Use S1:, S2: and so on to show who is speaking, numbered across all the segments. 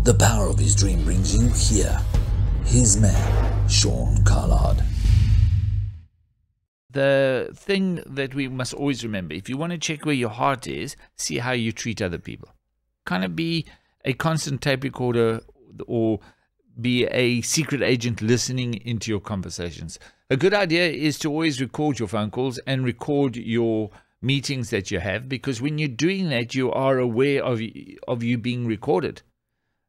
S1: The power of his dream brings you here. His man, Sean Carlard.
S2: The thing that we must always remember, if you want to check where your heart is, see how you treat other people. Kind of be a constant tape recorder or be a secret agent listening into your conversations. A good idea is to always record your phone calls and record your meetings that you have, because when you're doing that, you are aware of you being recorded.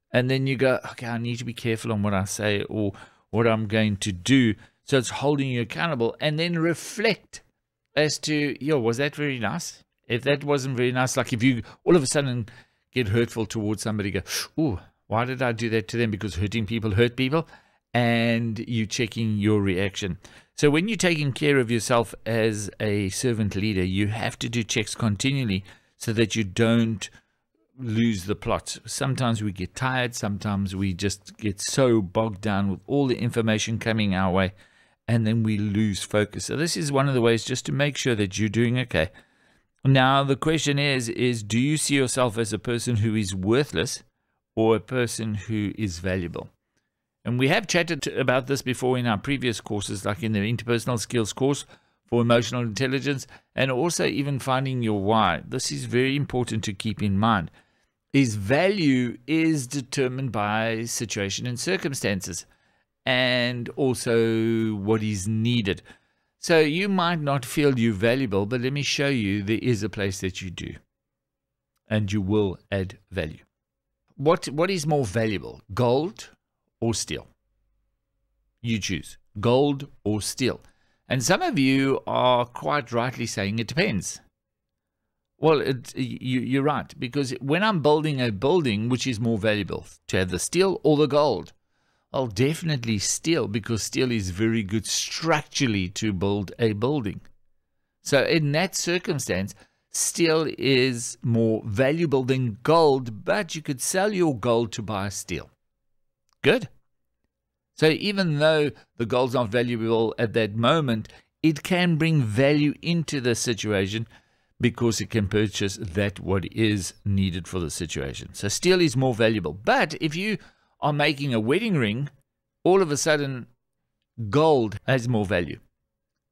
S2: And then you go, okay, I need to be careful on what I say or what I'm going to do. So it's holding you accountable, and then reflect as to, was that very nice? If that wasn't very nice, like if you all of a sudden get hurtful towards somebody, go, ooh, why did I do that to them? Because hurting people hurt people, and you checking your reaction. So when you're taking care of yourself as a servant leader, you have to do checks continually so that you don't lose the plot. Sometimes we get tired. Sometimes we just get so bogged down with all the information coming our way, and then we lose focus. So this is one of the ways just to make sure that you're doing okay. Now, the question is do you see yourself as a person who is worthless or a person who is valuable? And we have chatted about this before in our previous courses, like in the interpersonal skills course for emotional intelligence, and also even finding your why. This is very important to keep in mind. His value is determined by situation and circumstances, and also what is needed. So you might not feel you're valuable, but let me show you there is a place that you do, and you will add value. What is more valuable, gold or steel? You choose, gold or steel. And some of you are quite rightly saying it depends. Well, you're right, because when I'm building a building, which is more valuable, to have the steel or the gold? Well, definitely steel, because steel is very good structurally to build a building. So in that circumstance, steel is more valuable than gold, but you could sell your gold to buy steel. Good. So even though the gold's not valuable at that moment, it can bring value into the situation because it can purchase that what is needed for the situation. So steel is more valuable. But if you are making a wedding ring, all of a sudden gold has more value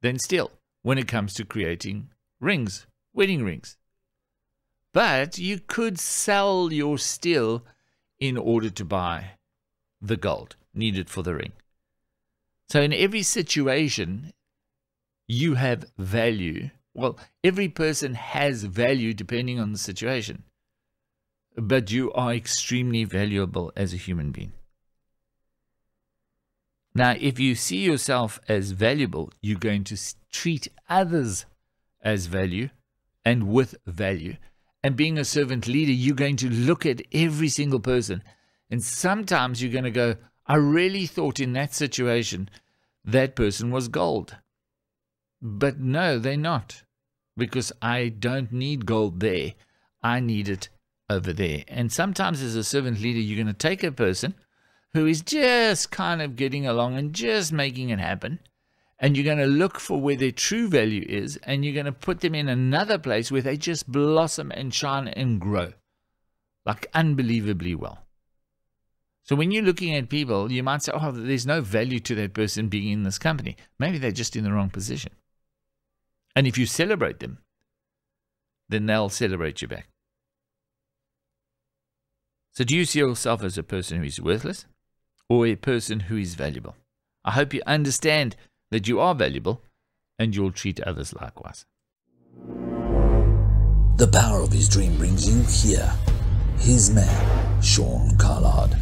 S2: than steel when it comes to creating rings, wedding rings. But you could sell your steel in order to buy the gold needed for the ring. So in every situation, you have value. Well, every person has value depending on the situation. But you are extremely valuable as a human being. Now, if you see yourself as valuable, you're going to treat others as value and with value. And being a servant leader, you're going to look at every single person. And sometimes you're going to go, I really thought in that situation that person was gold. But no, they're not. Because I don't need gold there. I need it over there. And sometimes as a servant leader, you're going to take a person who is just kind of getting along and just making it happen, and you're going to look for where their true value is, and you're going to put them in another place where they just blossom and shine and grow like unbelievably well. So when you're looking at people, you might say, oh, there's no value to that person being in this company. Maybe they're just in the wrong position. And if you celebrate them, then they'll celebrate you back. So do you see yourself as a person who is worthless or a person who is valuable? I hope you understand that you are valuable and you'll treat others likewise.
S1: The power of his dream brings you here. His man, Sean Carlard.